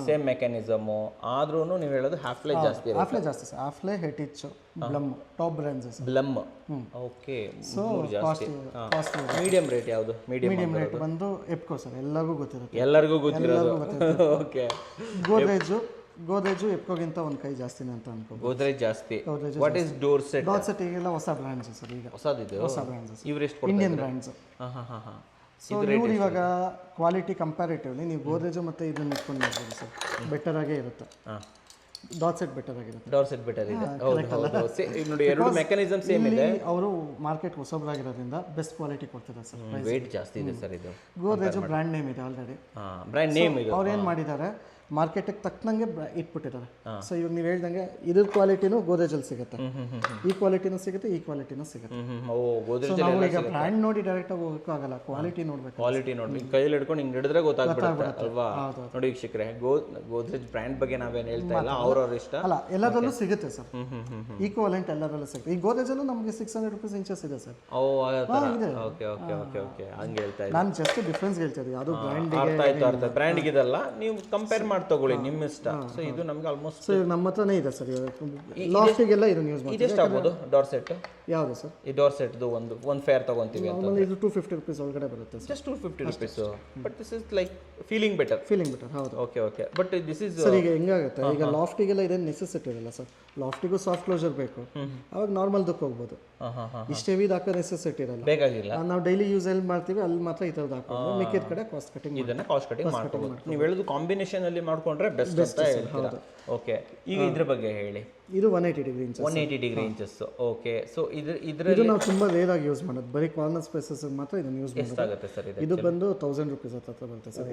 Speaker 1: ಸೇಮ್ ಮೆಕ್ಯಾನಿಸಮ್. ಆದ್ರೂ ನೀವು ಹೇಳೋದು ಹಾಫ್ಲೆ ಜಾಸ್ತಿ ಇರುತ್ತೆ.
Speaker 2: ಹಾಫ್ಲೆ ಜಾಸ್ತಿ sir. Hafele, Hettich, Blum top brands.
Speaker 1: Blum. Okay. ಜಾಸ್ತಿ. ಮೀಡಿಯಂ ರೇಟ್ ಯಾವುದು? ಮೀಡಿಯಂ
Speaker 2: ರೇಟ್ ಬಂದು ಎಪ್ಕೋ ಸರ್. ಎಲ್ಲರಿಗೂ ಗೊತ್ತಿರೋದು.
Speaker 1: ಓಕೆ.
Speaker 2: ಗೋದ್ರೇಜು ಎಪ್ಕೋಗಿಂತ ಒಂದು ಕೈ ಜಾಸ್ತಿನೇ ಅಂತ ಅನ್ಕೋ.
Speaker 1: ಗೋದ್ರೇಜ್ ಜಾಸ್ತಿ. What is door set?
Speaker 2: ಈಗೆಲ್ಲ ಹೊಸ ಬ್ರ್ಯಾಂಡ್ಸ್ ಸರ್. ಈಗ ಹೊಸ ಬ್ರ್ಯಾಂಡ್ಸ್
Speaker 1: ಇವರೆಷ್ಟು
Speaker 2: ಇಂಡಿಯನ್ ಬ್ರ್ಯಾಂಡ್ಸ್. ಸೊ ಇವ್ರು ಇವಾಗ ಕ್ವಾಲಿಟಿ ಕಂಪ್ಯಾರಿಟಿವ್ಲಿ ನೀವು ಗೋದ್ರೇಜು ಮತ್ತೆ ಇದನ್ನ ಇಟ್ಕೊಂಡು ನೋಡ್ಬೋದು ಸರ್, ಬೆಟರ್ ಆಗೇ ಇರುತ್ತೆ. ಡಾಟ್ ಸೆಟ್ ಬೆಟರ್ ಆಗಿರುತ್ತೆ.
Speaker 1: ಡೋರ್ ಸೆಟ್ ಬೆಟರ್ ಇದೆ. ಹೌದು. ನೋಡಿ, ಎರಡು ಮೆಕ್ಯಾನಿಸಮ್ ಸೇಮ್ ಇದೆ.
Speaker 2: ಅವರು ಮಾರ್ಕೆಟ್ ಹೊಸಬರಾಗಿರೋದ್ರಿಂದ ಬೆಸ್ಟ್ ಕ್ವಾಲಿಟಿ ಕೊಡ್ತಿದ್ದಾರೆ ಸರ್.
Speaker 1: ವೇಟ್ ಜಾಸ್ತಿ ಇದೆ ಸರ್ ಇದು.
Speaker 2: ಗೋದ್ರೇಜು ಬ್ರ್ಯಾಂಡ್ ನೇಮ್ ಇದೆ ಆಲ್ರೆಡಿ.
Speaker 1: ಬ್ರ್ಯಾಂಡ್ ನೇಮ್ ಇದೆ.
Speaker 2: ಅವ್ರು ಏನು ಮಾಡಿದ್ದಾರೆ, ಮಾರ್ಕೆಟಿಗೆ ತಕ್ಕನಂಗೆ ಇಟ್ಬಿಟ್ಟಿದ್ದಾರೆ. ಸೊ ಇವಾಗ ನೀವು ಹೇಳ್ದಂಗೆ ಇದ್ರ ಕ್ವಾಲಿಟಿನೂ ಗೋದ್ರೇಜಲ್ಲಿ ಸಿಗುತ್ತೆ, ಈ ಕ್ವಾಲಿಟಿನೂ ಸಿಗುತ್ತೆ, ಈ ಕ್ವಾಲಿಟಿನೂ ಸಿಗುತ್ತೆ.
Speaker 1: ಓ ಗೋದ್ರೇಜ್
Speaker 2: ನಾವು ಈಗ ಬ್ರ್ಯಾಂಡ್ ನೋಡಿ ಡೈರೆಕ್ಟಾಗಿ ಹೋಗೋಕ್ಕಾಗಲ್ಲ, ಕ್ವಾಲಿಟಿ ನೋಡ್ಬೇಕು.
Speaker 1: ಕ್ವಾಲಿಟಿ ನೋಡಿ ಕೈಯಲ್ಲಿ ಹಿಡ್ಕೊಂಡು ಹಿಂಗೆ ಹಿಡಿದ್ರೆ ಗೊತ್ತಾಗ್ಬಿಡುತ್ತೆ ಅಲ್ವಾ. ನೋಡಿ ವೀಕ್ಷಕರೇ, ಗೋದ್ರೇಜ್ ಬ್ರ್ಯಾಂಡ್ ಬಗ್ಗೆ ನಾವೇನು ಹೇಳ್ತಾ ಇಲ್ಲ, ಅವ್ರವ್ರ ಇಷ್ಟ
Speaker 2: ಅಲ್ಲ, ಎಲ್ಲದರಲ್ಲೂ ಸಿಗುತ್ತೆ ಸರ್, ಈಕ್ವಾಲೆಂಟ್ ಎಲ್ಲದರಲ್ಲೂ ಸಿಗುತ್ತೆ. ಈ ಗೋದ್ರೇಜಲ್ಲೂ ನಮಗೆ 600 rupees ಇಂಚಸ್ ಇದೆ ಸರ್.
Speaker 1: ಓ ಓಕೆ ಓಕೆ ಓಕೆ ಓಕೆ ಹಂಗೆ ಹೇಳ್ತಾ ಇದ್ದೀನಿ.
Speaker 2: ನಾನು ಜಸ್ಟ್ ಡಿಫ್ರೆನ್ಸ್ ಹೇಳ್ತಿದ್ದೆ, ಅದು ಬ್ರ್ಯಾಂಡ್
Speaker 1: ಅರ್ಥ ಆಯ್ತು ಅರ್ಥ. ಬ್ರ್ಯಾಂಡ್ ಇದಲ್ಲ, ನೀವು ಕಂಪೇರ್ ಮಾಡಿ ತಗೊಳ್ಳಿ ನಿಮ್ಮ ಇಷ್ಟ. ಸೊ ಇದು ನಮ್ಗೆ ಆಲ್ಮೋಸ್ಟ್
Speaker 2: ಸೊ ನಮ್ಮ ಹತ್ರನೇ ಇದೆ ಸರ್, ಲಾಫ್ಟಿಗೆಲ್ಲ ಇದನ್ನು ಯೂಸ್ ಮಾಡ್ತೀವಿ.
Speaker 1: ಇದೆಷ್ಟು ಆಗ್ಬೋದು ಡೋರ್ ಸೆಟ್?
Speaker 2: ಯಾವುದು ಸರ್?
Speaker 1: ಈ ಡೋರ್ ಸೆಟ್ದು ಒಂದು ಫೇರ್ ತಗೊಂತೀವಿ ಅಂತ
Speaker 2: ಆಮೇಲೆ ಇದು 250 rupees ಒಳಗಡೆ ಬರುತ್ತೆ sir.
Speaker 1: Just 250 rupees. But this is like feeling better.
Speaker 2: ಹೌದು.
Speaker 1: Okay okay. But this is
Speaker 2: sir ಈಗ ಹೆಂಗಾಗುತ್ತೆ, ಈಗ ಲಾಫ್ಟಿಗೆಲ್ಲ ಇದೇನು ನೆಸೆಸಿಟಿ ಇರಲ್ಲ ಸರ್. ಲಾಫ್ಟಿಗೂ ಸಾಫ್ಟ್ ಕ್ಲೋಸರ್ ಬೇಕು, ಅವಾಗ ನಾರ್ಮಲ್ ದುಃಖ ಹೋಗ್ಬೋದು. ಇಷ್ಟು ಹೆವಿದು ಹಾಕೋ ನೆಸೆಸಿಟಿ ಇರಲ್ಲ,
Speaker 1: ಬೇಕಾಗಿಲ್ಲ.
Speaker 2: ನಾವು ಡೈಲಿ ಯೂಸ್ ಎಲ್ಲಿ ಮಾಡ್ತೀವಿ ಅಲ್ಲಿ ಮಾತ್ರ ಈ ಥರದ್ದು ಹಾಕೋದು, ಮಿಕ್ಕಿದ ಕಡೆ ಕಾಸ್ಟ್ ಕಟಿಂಗ್
Speaker 1: ಇದನ್ನ ಕಾಸ್ಟ್ ಕಟಿಂಗ್ ಮಾಡ್ಕೋಬಹುದು. ನೀವು ಹೇಳೋದು ಕಾಂಬಿನೇಷನ್ ಅಲ್ಲಿ ಮಾಡ್ಕೊಂಡ್ರೆ ಬೆಸ್ಟ್ ಅಂತ ಹೇಳ್ತೀರಾ. ಓಕೆ, ಈಗ ಇದ್ರ ಬಗ್ಗೆ ಹೇಳಿ.
Speaker 2: ಇದು 180 degree inches.
Speaker 1: 180 degree inches. Okay, so ಇದ್ರ
Speaker 2: ಇದು ನಾವು ತುಂಬಾ ರೇರ್ ಆಗಿ ಯೂಸ್ ಮಾಡೋದು, ಬರೀ ಕಾರ್ನರ್ ಸ್ಪೇಸಸ್ ಮಾತ್ರ ಇದನ್ನ ಯೂಸ್ ಮಾಡೋದು.
Speaker 1: ಎಷ್ಟಾಗುತ್ತೆ ಸರ್ ಇದು?
Speaker 2: ಇದು ಬಂದು 1000 rupees ಹತ್ರ ಬರುತ್ತೆ ಸರ್.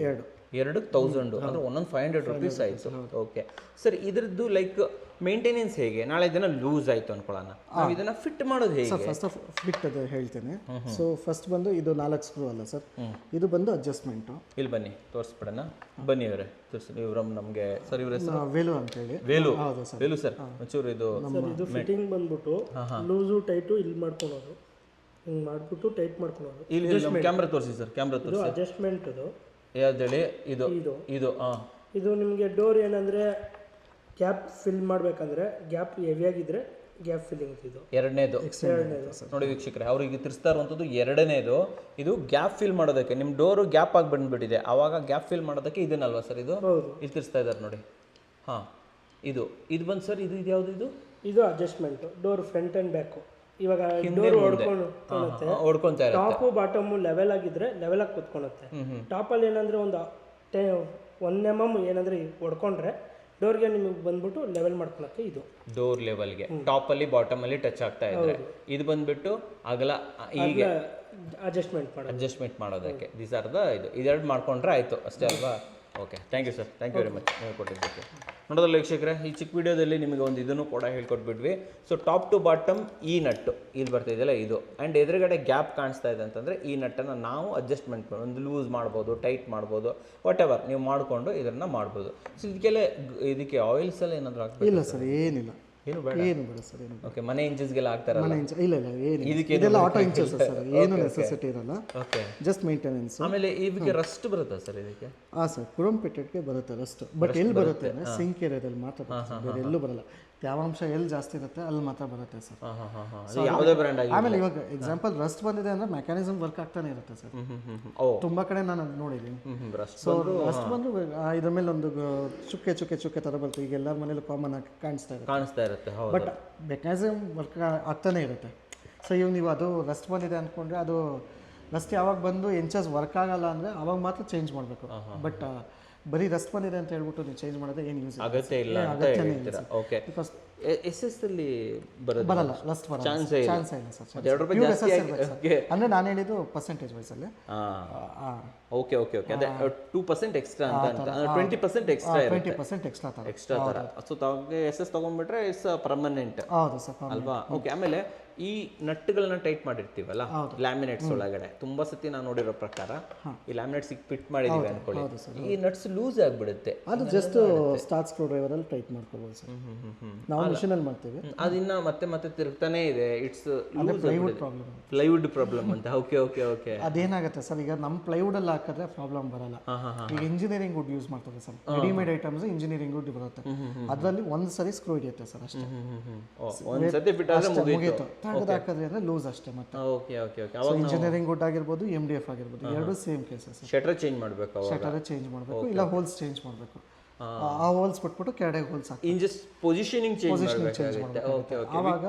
Speaker 2: ಎರಡು
Speaker 1: 1000 ಅಂದ್ರೆ ಒಂದೊಂದು 500 rupees ಆಯ್ತು. ಓಕೆ ಸರ್, ಇದ್ರದ್ದು ಲೈಕ್ ಮೇಂಟೆನೆನ್ಸ್ ಹೇಗೆ? ನಾಳೆ ಇದನ್ನ ಲೂಸ್ ಆಯ್ತು ಅನ್ಕೊಳ್ಳೋಣ, ನಾವು ಇದನ್ನ ಫಿಟ್ ಮಾಡೋದು ಹೇಗೆ?
Speaker 2: ಫಸ್ಟ್ ಆಫ್ ಫಿಟ್ ಅದು ಹೇಳ್ತೇನೆ. ಸೊ ಫಸ್ಟ್ ಬಂದು ಇದು 4 ಸ್ಕ್ರೂ ಅಲ್ಲ ಸರ್, ಇದು ಬಂದು ಅಡ್ಜಸ್ಟ್ಮೆಂಟು.
Speaker 1: ಇಲ್ಲಿ ಬನ್ನಿ ತೋರಿಸ್ಬಿಡೋಣ, ಬನ್ನಿ ಅವರೇ ತೋರಿಸಿ. ಇವ್ರ ನಮಗೆ ಸರ್ ಇವ್ರ ಹೆಸರು
Speaker 2: ವೇಲು ಅಂತ ಹೇಳಿ.
Speaker 1: ವೇಲು. ವೇಲು ಸರ್ ಒಂಚೂರು ಇದು
Speaker 3: ಇದು ಫಿಟ್ಟಿಂಗ್ ಬಂದ್ಬಿಟ್ಟು ಲೂಸು ಟೈಟು ಇಲ್ಲಿ ಮಾಡ್ಕೊಳೋದು, ಹಿಂಗೆ ಮಾಡ್ಬಿಟ್ಟು ಟೈಟ್ ಮಾಡ್ಕೊಳೋದು.
Speaker 1: ಇಲ್ಲಿ ಕ್ಯಾಮ್ರಾ ತೋರಿಸಿ ಸರ್, ಕ್ಯಾಮ್ರಾ ತೋರಿಸಿ.
Speaker 3: ಅಡ್ಜಸ್ಟ್ಮೆಂಟ್ ಅದು
Speaker 1: ಯಾವ್ದೇಳಿ? ಇದು ಇದು
Speaker 3: ಇದು ನಿಮಗೆ ಡೋರ್ ಏನಂದ್ರೆ ಗ್ಯಾಪ್ ಫಿಲ್ ಮಾಡ್ಬೇಕಂದ್ರೆ ಗ್ಯಾಪ್ ಹೆವಿಯಾಗಿದ್ರೆ ಗ್ಯಾಪ್ ಫಿಲ್ಲಿಂಗ್ ಇದು
Speaker 1: ಎರಡನೇದು. ನೋಡಿ ವೀಕ್ಷಕರೇ, ಅವ್ರಿಗೆ ತಿರ್ಸ್ತಾ ಇರುವಂಥದ್ದು ಎರಡನೇದು. ಇದು ಗ್ಯಾಪ್ ಫಿಲ್ ಮಾಡೋದಕ್ಕೆ, ನಿಮ್ಮ ಡೋರು ಗ್ಯಾಪ್ ಆಗಿ ಬಂದ್ಬಿಟ್ಟಿದೆ, ಆವಾಗ ಗ್ಯಾಪ್ ಫಿಲ್ ಮಾಡೋದಕ್ಕೆ ಇದನ್ನಲ್ವಾ ಸರ್ ಇದು? ಇಲ್ಲಿ ತಿರ್ಸ್ತಾ ಇದ್ದಾರೆ ನೋಡಿ. ಹಾಂ, ಇದು ಬಂದು ಸರ್, ಇದು ಯಾವುದು?
Speaker 3: ಇದು adjustment door front and back. ಇವಾಗ ಡೋರ್
Speaker 1: ಹೊಡ್ಕೊಂತಾ ಇರುತ್ತೆ.
Speaker 3: ಟಾಪು ಬಾಟಮು ಲೆವೆಲ್ ಆಗಿದ್ರೆ ಲೆವೆಲ್ ಆಗಿ ಕುತ್ಕೊಳುತ್ತೆ. ಟಾಪಲ್ಲಿ ಏನಂದ್ರೆ ಒಂದು 1 mm ಏನಂದ್ರೆ ಹೊಡ್ಕೊಂಡ್ರೆ ಡೋರ್ಗೆ ನಿಮಗೆ ಬಂದ್ಬಿಟ್ಟು ಲೆವೆಲ್ ಮಾಡ್ಕೊಳಕ್ಕೆ ಇದು
Speaker 1: ಡೋರ್ ಲೆವೆಲ್ಗೆ ಟಾಪ್ ಅಲ್ಲಿ ಬಾಟಮ್ ಅಲ್ಲಿ ಟಚ್ ಆಗ್ತಾ ಇದ್ರೆ, ಇದು ಬಂದ್ಬಿಟ್ಟು ಅಗಲ ಹೀಗೆ ಅಡ್ಜಸ್ಟ್ಮೆಂಟ್ ಮಾಡೋದಕ್ಕೆ. ದೀಸ್ ಆರ್ ದ ಇದೆರಡು ಮಾಡ್ಕೊಂಡ್ರೆ ಆಯ್ತು ಅಷ್ಟೇ ಅಲ್ವಾ? Okay, thank you sir, thank you very much ಹೇಳ್ಕೊಟ್ಟಿದ್ದಕ್ಕೆ. ನೋಡೋದಲ್ಲ ವೀಕ್ಷಕರೇ, ಈ ಚಿಕ್ಕ ವಿಡಿಯೋದಲ್ಲಿ ನಿಮಗೆ ಒಂದು ಇದನ್ನು ಕೂಡ ಹೇಳ್ಕೊಟ್ಬಿಟ್ವಿ. ಸೊ ಟಾಪ್ ಟು ಬಾಟಮ್ ಈ ನಟ್ಟು ಇಲ್ಲಿ ಬರ್ತಾ ಇದೆಯಲ್ಲ ಇದು, ಆ್ಯಂಡ್ ಎದುರುಗಡೆ ಗ್ಯಾಪ್ ಕಾಣಿಸ್ತಾ ಇದೆ ಅಂತಂದರೆ ಈ ನಟ್ಟನ್ನು ನಾವು ಅಡ್ಜಸ್ಟ್ಮೆಂಟ್ ಒಂದು ಲೂಸ್ ಮಾಡ್ಬೋದು, ಟೈಟ್ ಮಾಡ್ಬೋದು, ವಾಟ್ ಎವರ್ ನೀವು ಮಾಡಿಕೊಂಡು ಇದನ್ನು ಮಾಡ್ಬೋದು. ಸೊ ಇದಕ್ಕೆ ಆಯಿಲ್ಸ್ ಎಲ್ಲ ಏನಾದರೂ ಹಾಕ್ಬೇಕು?
Speaker 2: ಇಲ್ಲ ಸರ್, ಏನಿಲ್ಲ,
Speaker 1: ಏನು ಬೇಡ.
Speaker 2: ಏನು ಬೇಡ ಸರ್, ಏನು.
Speaker 1: ಓಕೆ, ಮನೆ ಇಂಚಸ್ಗೆಲ್ಲ ಹಾಕ್ತಾರಲ್ಲ?
Speaker 2: ಇಲ್ಲ ಏನು, ಇದೆಲ್ಲ ಆಟೋ ಇಂಚಸ್ ಸರ್, ಏನು ನೆಸೆಸಿಟಿ ಇರಲ್ಲ.
Speaker 1: Okay,
Speaker 2: just maintenance.
Speaker 1: ಆಮೇಲೆ ಇದಕ್ಕೆ ರಸ್ಟ್ ಬರುತ್ತಾ ಸರ್? ಇದಕ್ಕೆ
Speaker 2: ಸರ್ ಕುರಂಪೆಟ್ಟೆಗೆ ಬರುತ್ತೆ ರಸ್ಟ್, ಬಟ್ ಎಲ್ಲಿ ಬರುತ್ತೆ ಅಂದರೆ ಸಿಂಕ್ ಏರಿಯಾದಲ್ಲಿ ಮಾತ್ರ ಬರುತ್ತೆ, ಬೇರೆ ಎಲ್ಲೂ ಬರಲ್ಲ. ತೇವಾಂಶ ಎಲ್ಲಿ ಜಾಸ್ತಿ ಇರುತ್ತೆ ಅಲ್ಲಿ ಮಾತ್ರ ಬರುತ್ತೆ ಸರ್.
Speaker 1: ಯಾವುದೇ ಬ್ರ್ಯಾಂಡ್ ಆಗಿ.
Speaker 2: ಆಮೇಲೆ ಇವಾಗ ಎಕ್ಸಾಂಪಲ್ ರಸ್ಟ್ ಬಂದಿದೆ ಅಂದ್ರೆ ಮೆಕ್ಯಾನಿಸಮ್ ವರ್ಕ್ ಆಗ್ತಾನೆ ಇರುತ್ತೆ ಸರ್. ತುಂಬಾ ಕಡೆ ನಾನು ನೋಡಿದ್ದೀನಿ. ಸೊ ರಸ್ಟ್ ಬಂದು ಇದ್ರ ಮೇಲೆ ಒಂದು ಚುಕ್ಕೆ ಚುಕ್ಕೆ ಚುಕ್ಕೆ ತರ ಬರುತ್ತೆ, ಈಗ ಎಲ್ಲರ ಮನೇಲಿ ಕಾಮನ್ ಆಗಿ ಕಾಣಿಸ್ತಾ ಇರುತ್ತೆ. ಬಟ್ ಮೆಕ್ಯಾನಿಸಮ್ ವರ್ಕ್ ಆಗ್ತಾನೆ ಇರುತ್ತೆ. ಸೊ ಇವಾಗ ನೀವು ಅದು ರಸ್ಟ್ ಬಂದಿದೆ ಅಂದ್ಕೊಂಡ್ರೆ ಅದು ರಸ್ಟ್ ಯಾವಾಗ ಬಂದು ಎಂಚಸ್ ವರ್ಕ್ ಆಗಲ್ಲ ಅಂದರೆ ಅವಾಗ ಮಾತ್ರ ಚೇಂಜ್ ಮಾಡಬೇಕು. ಬಟ್ ಬರೀ ರಸ್ಟ್ ಬಂದಿದೆ ಅಂತ ಹೇಳ್ಬಿಟ್ಟು ನೀವು ಚೇಂಜ್ ಮಾಡೋದು ಏನು ಯೂಸ್
Speaker 1: ಅಗತ್ಯ ಇಲ್ಲ ಅಂತ ಹೇಳ್ತೀರಾ? ಓಕೆ, ಎಸ್ ಅಲ್ಲಿ
Speaker 2: ಬರಲ್ಲ, ರಸ್ಟ್ ಬರಲ್ಲ, ಚಾನ್ಸ್ ಇಲ್ಲ ಸರ್. ಅಂದರೆ ನಾನು ಹೇಳಿದ್ದು ಪರ್ಸೆಂಟೇಜ್ ವೈಸಲ್ಲಿ.
Speaker 1: ಓಕೆ ಓಕೆ ಓಕೆ, ಅದೇ 2% ಎಕ್ಸ್ಟ್ರಾ ಅಂತ, 20% ಎಕ್ಸ್ಟ್ರಾ ಇರುತ್ತೆ.
Speaker 2: 20%
Speaker 1: ಎಕ್ಸ್ಟ್ರಾ ಥರ. ಸೊ ತಾವು ಎಸ್ ತೊಗೊಂಡ್ಬಿಟ್ರೆ ಇಟ್ಸ್ ಪರ್ಮನೆಂಟ್ ಅಲ್ವಾ? ಓಕೆ, ಆಮೇಲೆ ಈ ನಟ್ಟುಗಳನ್ನ ಟೈಟ್ ಮಾಡಿರ್ತೀವಲ್ಲ ಲ್ಯಾಮಿನೇಟ್ಸ್ ಒಳಗಡೆ, ತುಂಬಾ ಸತಿ ನಾವು ನೋಡಿರೋ ಪ್ರಕಾರ ಈ ಲ್ಯಾಮಿನೇಟ್ಸ್ ಫಿಟ್ ಮಾಡಿದೀವಿ ಅನ್ಕೊಳ್ಳಿ, ಈ ನಟ್ಸ್ ಲೂಸ್ ಆಗಿಬಿಡುತ್ತೆ.
Speaker 2: ಅದು ಜಸ್ಟ್ ಸ್ಟಾರ್ಟ್ ಸ್ಕ್ರೂ ಡ್ರೈವರ್ ಅಲ್ಲಿ ಟೈಟ್ ಮಾಡ್ಕೋಬಹುದು ಸರ್. ನಾವು ಮಿಷನ್ ಅಲ್ಲಿ ಮಾಡ್ತೀವಿ,
Speaker 1: ಅದಿನ್ನ ಮತ್ತೆ ಮತ್ತೆ ತಿರುಗ್ತಾನೆ ಇದೆ. ಇಟ್ಸ್
Speaker 2: ಪ್ಲೈವುಡ್
Speaker 1: ಪ್ರಾಬ್ಲಮ್ ಅಂತ. ಓಕೆ ಓಕೆ ಓಕೆ,
Speaker 2: ಅದೇನಾಗುತ್ತೆ ಸರ್, ಈಗ ನಮ್ಮ ಪ್ಲೈವುಡ್ ಅಲ್ಲಿ ಹಾಕಿದ್ರೆ ಪ್ರಾಬ್ಲಮ್ ಬರಲ್ಲ. ಈಗ ಇಂಜಿನಿಯರಿಂಗ್ ವುಡ್ ಯೂಸ್ ಮಾಡ್ತಾರೆ sir, readymade items engineering wood ಬರುತ್ತೆ, ಅದರಲ್ಲಿ ಒಂದು ಸರಿ ಸ್ಕ್ರೂ ಹಿಡಿಯುತ್ತೆ ಸರ್ ಅಷ್ಟೇ.
Speaker 1: ಒಂದ್ಸತಿ ಫಿಟ್ ಆದ್ರೆ ಮುಗೀತು,
Speaker 2: ಹಾಕಿದ್ರೆ ಅಂದ್ರೆ ಲೂಸ್ ಅಷ್ಟೇ. ಮತ್ತೆ
Speaker 1: okay okay okay,
Speaker 2: engineering wood ಆಗಿರ್ಬೋದು, MDF ಆಗಿರ್ಬೋದು, ಎರಡು ಸೇಮ್ ಕೇಸಸ್.
Speaker 1: ಶಟರ್ ಚೇಂಜ್ ಮಾಡಬೇಕು,
Speaker 2: ಶಟರ್ ಚೇಂಜ್ ಮಾಡಬೇಕು, ಇಲ್ಲ ಹೋಲ್ಸ್ ಚೇಂಜ್ ಮಾಡಬೇಕು. ಆ ಹೋಲ್ಸ್ ಬಿಟ್ಬಿಟ್ಟು ಕೆಳಗೆ ಹೋಲ್ಸ್ ಹಾಕಿ
Speaker 1: ಜಸ್ಟ್ ಪೊಸಿಷನಿಂಗ್ ಚೇಂಜ್ ಮಾಡಬೇಕು. ಓಕೆ ಓಕೆ,
Speaker 2: ಆವಾಗ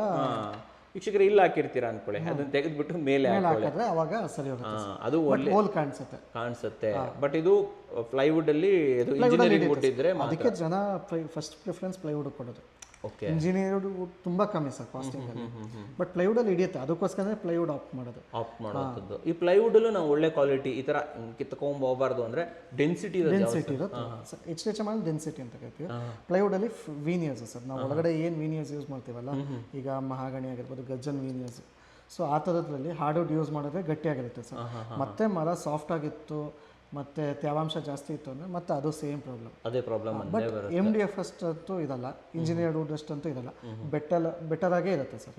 Speaker 1: ವೀಕ್ಷಕರು ಇಲ್ಲಿ ಹಾಕಿರ್ತೀರಾ ಅನ್ಕೊಳ್ಳಿ, ಅದನ್ನ ತೆಗೆದ್ಬಿಟ್ಟು ಮೇಲೆ
Speaker 2: ಹಾಕಿದ್ರೆ ಅವಾಗ ಸರಿ ಹೋಗುತ್ತೆ.
Speaker 1: ಅದು ಒಳ್ಳೆ
Speaker 2: ಹೋಲ್ ಕಾಣಿಸುತ್ತೆ.
Speaker 1: ಬಟ್ ಇದು ಪ್ಲೈವುಡ್ ಅಲ್ಲಿ ಇಂಜಿನಿಯರಿಂಗ್ ವುಡ್ ಇದ್ರೆ
Speaker 2: ಅದಕ್ಕೆ ಜನ ಫಸ್ಟ್ ಪ್ರಿಫರೆನ್ಸ್ ಪ್ಲೈವುಡ್ ಕೊಡೋದು.
Speaker 1: ಓಕೆ.
Speaker 2: ಇಂಜಿನಿಯರ್ಡ್ ತುಂಬ ಕಮ್ಮಿ ಸರ್ ಕಾಸ್ಟಿಂಗಲ್ಲಿ. ಬಟ್ ಪ್ಲೈವುಡಲ್ಲಿ ಹಿಡಿಯುತ್ತೆ, ಅದಕ್ಕೋಸ್ಕರ ಪ್ಲೈವುಡ್ ಆಪ್ಟ್ ಮಾಡೋದು.
Speaker 1: ಆಫ್ ಮಾಡೋದು. ಈ ಪ್ಲೈವುಡಲ್ಲೂ ನಾವು ಒಳ್ಳೆ ಕ್ವಾಲಿಟಿ ಈ ಥರ ಕಿತ್ಕೊಂಬೋಗಬಾರ್ದು ಅಂದರೆ ಡೆನ್ಸಿಟಿ
Speaker 2: ಡೆನ್ಸಿಟಿ ಇರುತ್ತೆ ಸರ್, ಎಚ್ ಎಚ್ ಎಮ್ ಅಲ್ಲಿ ಡೆನ್ಸಿಟಿ ಅಂತ ಕರಿತೀವಿ. ಪ್ಲೈವುಡಲ್ಲಿ ವೀನಿಯರ್ಸ್ ಸರ್, ನಾವು ಒಳಗಡೆ ಏನು ವೀನಿಯರ್ಸ್ ಯೂಸ್ ಮಾಡ್ತೀವಲ್ಲ, ಈಗ ಮಹಾಗಣಿ ಆಗಿರ್ಬೋದು, ಗಜ್ಜನ್ ವೀನಿಯರ್ಸ್, ಸೊ ಆ ಥರದ್ರಲ್ಲಿ ಹಾರ್ಡ್ವುಡ್ ಯೂಸ್ ಮಾಡಿದ್ರೆ ಗಟ್ಟಿಯಾಗಿರುತ್ತೆ ಸರ್. ಮತ್ತೆ ಮರ ಸಾಫ್ಟ್ ಆಗಿತ್ತು ಮತ್ತು ತೇವಾಂಶ ಜಾಸ್ತಿ ಇತ್ತು ಅಂದರೆ ಮತ್ತೆ ಅದು ಸೇಮ್ ಪ್ರಾಬ್ಲಮ್.
Speaker 1: ಅದೇ problem.
Speaker 2: But M D F ಅಷ್ಟಂತೂ ಇದಲ್ಲ, ಇಂಜಿನಿಯರ್ಡ್ ವುಡ್ ಅಷ್ಟಂತೂ ಇದಲ್ಲ, ಬೆಟರ್ ಆಗೇ ಇರುತ್ತೆ ಸರ್.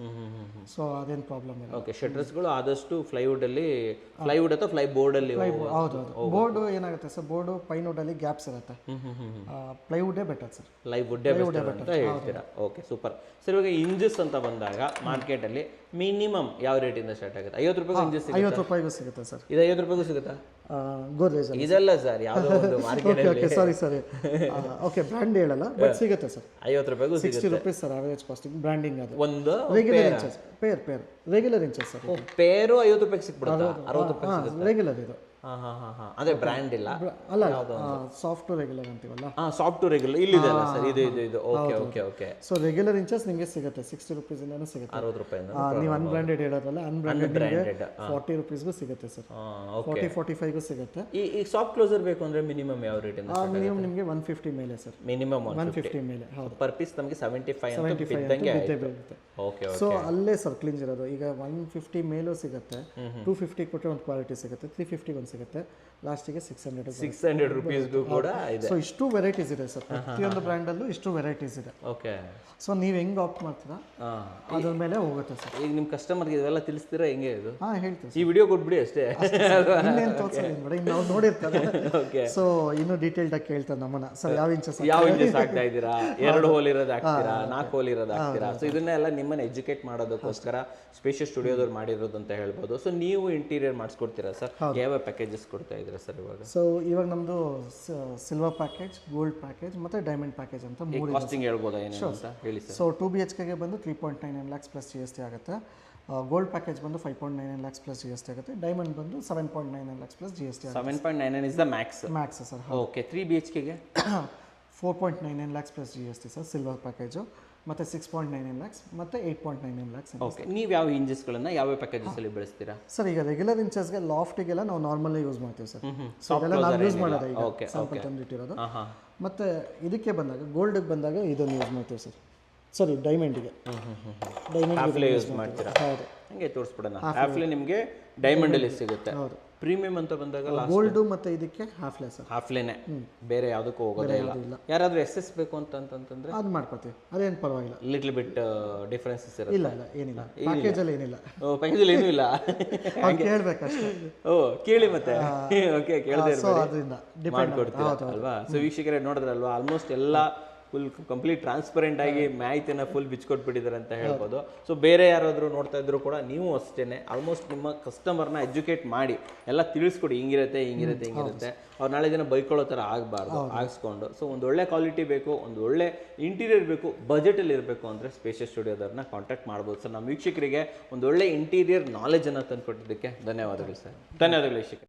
Speaker 2: ಸೊ ಅದೇನು ಪ್ರಾಬ್ಲಮ್ ಇಲ್ಲ.
Speaker 1: ಓಕೆ. ಶಟರ್ಸ್ಗಳು ಆದಷ್ಟು ಪ್ಲೈವುಡಲ್ಲಿ, ಪ್ಲೈವುಡ್ ಅಥವಾ ಫ್ಲೈ ಬೋರ್ಡಲ್ಲಿ.
Speaker 2: ಹೌದು. ಬೋರ್ಡ್ ಏನಾಗುತ್ತೆ ಸರ್, ಬೋರ್ಡು ಪೈನ್ವುಡಲ್ಲಿ ಗ್ಯಾಪ್ಸ್ ಇರುತ್ತೆ, ಪ್ಲೈವುಡೇ ಬೆಟರ್ ಸರ್.
Speaker 1: ಪ್ಲೈವುಡ್ಡೇ ಬೆಟರ್ ಅಂತ ಹೇಳ್ತೀರಾ. Okay, super sir. ಇವಾಗ ಇಂಜಸ್ ಅಂತ ಬಂದಾಗ ಮಾರ್ಕೆಟಲ್ಲಿ ಮಿನಿಮಮ್ ಯಾವ ರೇಟಿಂದ ಸ್ಟಾರ್ಟ್ ಆಗುತ್ತೆ? 50 ರೂಪಾಯಿಗೂ ಇಂಜಸ್ ಸಿಗುತ್ತೆ?
Speaker 2: 50 ರೂಪಾಯಿಗೂ ಸಿಗುತ್ತೆ ಸರ್.
Speaker 1: ಇದು 50 ರೂಪಾಯಿಗೂ ಸಿಗುತ್ತಾ?
Speaker 2: ಗೋದ್ರೇಜ್
Speaker 1: ಇದಲ್ಲ ಸರ್, ಯಾವುದೋ ಒಂದು ಮಾರ್ಕೆಟಲ್ಲಿ.
Speaker 2: ಸಾರಿ ಓಕೆ, ಬ್ರ್ಯಾಂಡ್ ಹೇಳಲ್ಲ, ಬಟ್ ಸಿಗುತ್ತೆ ಸರ್.
Speaker 1: 50 ರೂಪಾಯಿಗೂ
Speaker 2: 60 rupees sir average costing. Branding ಅದು
Speaker 1: ಒಂದು
Speaker 2: regular inches, pair regular inches sir.
Speaker 1: Pair 50 ರೂಪಾಯಿಗೆ ಸಿಕ್ಬಿಡುತ್ತಾ? 60 ರೂಪಾಯಿ ಸಿಗುತ್ತೆ
Speaker 2: ರೆಗ್ಯುಲರ್ ಇದು.
Speaker 1: ಅದೇ ಬ್ರ್ಯಾಂಡ್ ಇಲ್ಲ
Speaker 2: ಅಲ್ಲ, ಸಾಫ್ಟ್ ಟು ರೆಗ್ಯುಲರ್ ಅಂತೀವಲ್ಲ.
Speaker 1: ಸಾಫ್ಟ್ ಟು ರೆಗ್ಯುಲರ್ ಇಲ್ಲಿದೆ ಅಲ್ಲ ಸರ್, ಇದು okay okay okay.
Speaker 2: So regular inches ನಿಮಗೆ ಸಿಗುತ್ತೆ 60 ರೂಪೀಸ್ ಇಂದಾನು ಸಿಗುತ್ತೆ.
Speaker 1: 60 ರೂಪಾಯಿ.
Speaker 2: ನೀವು ಅನ್ಬ್ರಾಂಡೆಡ್ ಹೇಳೋದಲ್ಲ, ಅನ್ಬ್ರಾಂಡೆಡ್ 40 ರೂಪೀಸ್ಗೂ ಸಿಗುತ್ತೆ ಸರ್, 40-45ಗೂ ಸಿಗುತ್ತೆ.
Speaker 1: ಈ ಸಾಫ್ಟ್ ಕ್ಲೋಸರ್ ಬೇಕು ಅಂದ್ರೆ ಮಿನಿಮಮ್ ಯಾವ ರೇಟ್ ಇಂದ?
Speaker 2: ಮಿನಿಮಮ್ ನಿಮಗೆ 150 ಮೇಲೆ ಸರ್,
Speaker 1: ಮಿನಿಮಮ್
Speaker 2: 150 ಮೇಲೆ. ಹೌದು,
Speaker 1: ಪರ್ ಪೀಸ್ ನಮಗೆ 75 ಅಂತ ಬಿದ್ದಂಗೆ
Speaker 2: ಬೀಳುತ್ತೆ.
Speaker 1: ಓಕೆ.
Speaker 2: ಸೊ ಅಲ್ಲೇ ಸರ್ ಕ್ಲಿಂಜ್ ಇರೋದು. ಈಗ 150 ಮೇಲೂ ಸಿಗುತ್ತೆ, 250 ಕೊಟ್ಟರೆ ಒಂದು ಕ್ವಾಲಿಟಿ ಸಿಗುತ್ತೆ, 350 ಒಂದು ಸಿಗುತ್ತೆ, ಲಾಸ್ಟಿಗೆ
Speaker 1: 600 ರೂಪೀಸ್ಗೂ ಕೂಡ ಇದೆ.
Speaker 2: ಸೊ ಇಷ್ಟು ವೆರೈಟೀಸ್ ಇದೆ ಸರ್, ಪ್ರತಿಯೊಂದು ಬ್ರ್ಯಾಂಡಲ್ಲೂ ಇಷ್ಟು ವೆರೈಟೀಸ್ ಇದೆ.
Speaker 1: ಓಕೆ.
Speaker 2: ಸೊ ನೀವು ಹೆಂಗೆ ಆಪ್ಟ್ ಮಾಡ್ತೀರಾ ಅದ್ರ ಮೇಲೆ ಹೋಗುತ್ತೆ ಸರ್.
Speaker 1: ಈಗ ನಿಮ್ಮ ಕಸ್ಟಮರ್ಗೆ ಇದೆಲ್ಲ ತಿಳಿಸ್ತೀರಾ ಹೆಂಗೆ? ಇದು
Speaker 2: ಹೇಳ್ತೀವಿ
Speaker 1: ಈ ವಿಡಿಯೋ ಕೊಟ್ಬಿಡಿ ಅಷ್ಟೇ,
Speaker 2: ಇನ್ನೇನು ತೋರಿಸೋದು ಬೇಡ, ಇನ್ನು ನಾವು ನೋಡಿರ್ತಾರೆ.
Speaker 1: ಓಕೆ.
Speaker 2: ಸೊ ಇನ್ನೂ ಡೀಟೇಲ್ಡ್ ಆಗಿ ಕೇಳ್ತಾರೆ ನಮ್ಮನ್ನ, ಸರ್ ಯಾವ ಇಂಚಸ್
Speaker 1: ಹಾಕ್ತಾ ಇದ್ದೀರಾ, 2 ಹೋಲ್ ಇರೋದು ಹಾಕ್ತೀರಾ, 4 ಹೋಲ್ ಇರೋದು ಹಾಕ್ತೀರಾ. ಸೊ ಇದನ್ನೆಲ್ಲ ನಿಮ್ಮನ್ನ ಎಜುಕೇಟ್ ಮಾಡೋದಕ್ಕೋಸ್ಕರ ಸ್ಪೇಷಿಯಸ್ ಸ್ಟುಡಿಯೋದವ್ರು ಮಾಡಿರೋದು ಅಂತ ಹೇಳ್ಬೋದು. ಸೊ ನೀವು ಇಂಟೀರಿಯರ್ ಮಾಡಿಸ್ಕೊಡ್ತೀರಾ ಸರ್? ಯಾವ ಪ್ಯಾಕೇಜಸ್ ಕೊಡ್ತಾ ಇದ್ದೀರಾ ಸರ್ ಇವಾಗ?
Speaker 2: ಸೊ ಇವಾಗ ನಮ್ಮದು ಸಿಲ್ವರ್ ಪ್ಯಾಕೇಜ್, ಗೋಲ್ಡ್ ಪ್ಯಾಕೇಜ್ ಮತ್ತು ಡೈಮಂಡ್ ಪ್ಯಾಕೇಜ್ ಅಂತ 3
Speaker 1: ಕಾಸ್ಟಿಂಗ್ ಹೇಳ್ಬೋದಾ ಏನೇನು ಅಂತ ಹೇಳಿ ಸರ್.
Speaker 2: ಸೊ 2 BHKಗೆ ಬಂದು 3.99 lakhs ಪ್ಲಸ್ GST ಆಗುತ್ತೆ. ಗೋಲ್ಡ್ ಪ್ಯಾಕೇಜ್ ಬಂದು 5.99 lakhs ಪ್ಲಸ್ GST ಆಗುತ್ತೆ. ಡೈಮಂಡ್ ಬಂದು 7.99 lakhs ಪ್ಲಸ್ GST ಆಗುತ್ತೆ.
Speaker 1: 7.99 is the Max
Speaker 2: sir.
Speaker 1: Okay. 3 BHKಗೆ
Speaker 2: 4.99 lakhs plus GST sir silver package, ಮತ್ತು 6.99 lakhs ಮತ್ತು 8.99 lakhs.
Speaker 1: ಓಕೆ. ನೀವು ಯಾವ ಇಂಜಸ್ಗಳನ್ನು ಯಾವ ಪ್ಯಾಕೇಜಸಲ್ಲಿ ಬಳಸ್ತೀರಾ
Speaker 2: ಸರ್? ಈಗ ರೆಗ್ಯುಲರ್ ಇಂಚಸ್ಗೆ ಲಾಫ್ಟಿಗೆಲ್ಲ ನಾವು ನಾರ್ಮಲ್ ಯೂಸ್ ಮಾಡ್ತೀವಿ ಸರ್. ಸೊ ಇದೆಲ್ಲ ನಾವು ಯೂಸ್ ಮಾಡೋದು ಈಗ ಸ್ಯಾಂಪಲ್ ತಂದಿಟ್ಟಿರೋದು. ಮತ್ತು ಇದಕ್ಕೆ ಬಂದಾಗ ಗೋಲ್ಡ್ಗೆ ಬಂದಾಗ ಇದನ್ನು ಯೂಸ್ ಮಾಡ್ತೀವಿ ಸರ್. ಸಾರಿ, ಡೈಮಂಡಿಗೆ
Speaker 1: ಹಾಫ್ಲೆ ಯೂಸ್ ಮಾಡ್ತೀರಾ?
Speaker 2: ಹೌದು.
Speaker 1: ಹಂಗೆ ತೋರಿಸ್ಬಿಡೋಣ. ಹಾಫ್ಲೆ ನಿಮಗೆ ಡೈಮಂಡಲ್ಲಿ ಸಿಗುತ್ತೆ.
Speaker 2: ಹೌದು.
Speaker 1: ಪ್ರೀಮಿಯಂ ಅಂತ ಬಂದಾಗ
Speaker 2: ಗೋಲ್ಡು ಮತ್ತು ಇದಕ್ಕೆ ಹಾಫ್ಲೆ ಸರ್.
Speaker 1: ಹಾಫ್ಲೇನೆ, ಬೇರೆ ಯಾವುದಕ್ಕೂ ಹೋಗೋದೇ ಇಲ್ಲ. ಯಾರಾದರೂ SS ಬೇಕು ಅಂತಂತಂದ್ರೆ
Speaker 2: ಅದು ಮಾಡ್ಕೊತೀವಿ, ಅದೇನು ಪರವಾಗಿಲ್ಲ.
Speaker 1: ಲಿಟ್ಲ್ ಬಿಟ್ ಡಿಫ್ರೆನ್ಸಸ್ ಇರುತ್ತೆ?
Speaker 2: ಇಲ್ಲ ಏನಿಲ್ಲ, ಪ್ಯಾಕೇಜಲ್ಲಿ ಏನಿಲ್ಲ.
Speaker 1: ಪ್ಯಾಕೇಜಲ್ಲಿ ಏನೂ ಇಲ್ಲ,
Speaker 2: ಕೇಳಬೇಕಷ್ಟೇ.
Speaker 1: ಕೇಳಿ ಮತ್ತೆ. ಓಕೆ, ಕೇಳದೆ
Speaker 2: ಅದರಿಂದ
Speaker 1: ಮಾಡ್ಕೊಡ್ತೀರಾ ಅಲ್ವಾ? ಸೊ ವೀಕ್ಷಕರೇ ನೋಡಿದ್ರಲ್ವಾ, ಆಲ್ಮೋಸ್ಟ್ ಎಲ್ಲ ಫುಲ್ ಕಂಪ್ಲೀಟ್ ಟ್ರಾನ್ಸ್ಪರೆಂಟ್ ಆಗಿ ಮಾಹಿತಿನ ಫುಲ್ ಬಿಚ್ಕೊಟ್ಬಿಟ್ಟಿದ್ದಾರೆ ಅಂತ ಹೇಳ್ಬೋದು. ಸೊ ಬೇರೆ ಯಾರಾದರೂ ನೋಡ್ತಾ ಇದ್ರು ಕೂಡ ನೀವು ಅಷ್ಟೇ ಆಲ್ಮೋಸ್ಟ್ ನಿಮ್ಮ ಕಸ್ಟಮರ್ನ ಎಜುಕೇಟ್ ಮಾಡಿ ಎಲ್ಲ ತಿಳಿಸ್ಕೊಡಿ, ಹಿಂಗಿರುತ್ತೆ ಅವ್ರು ನಾಳೆ ದಿನ ಬೈಕೊಳ್ಳೋ ಥರ ಆಗಬಾರ್ದು, ಆಗಿಸ್ಕೊಂಡು. ಸೊ ಒಂದು ಒಳ್ಳೆ ಕ್ವಾಲಿಟಿ ಬೇಕು, ಒಂದು ಒಳ್ಳೆ ಇಂಟೀರಿಯರ್ ಬೇಕು, ಬಜೆಟಲ್ಲಿ ಇರಬೇಕು ಅಂದರೆ ಸ್ಪೇಷಿಯಸ್ ಸ್ಟುಡಿಯೋದವ್ರನ್ನ ಕಾಂಟ್ಯಾಕ್ಟ್ ಮಾಡ್ಬೋದು ಸರ್. ನಮ್ಮ ವೀಕ್ಷಕರಿಗೆ ಒಂದು ಒಳ್ಳೆ ಇಂಟೀರಿಯರ್ ನಾಲೆಜನ್ನು ತಂದುಕೊಟ್ಟಿದ್ದಕ್ಕೆ ಧನ್ಯವಾದಗಳು ಸರ್. ಧನ್ಯವಾದಗಳು ವೀಕ್ಷಕರು.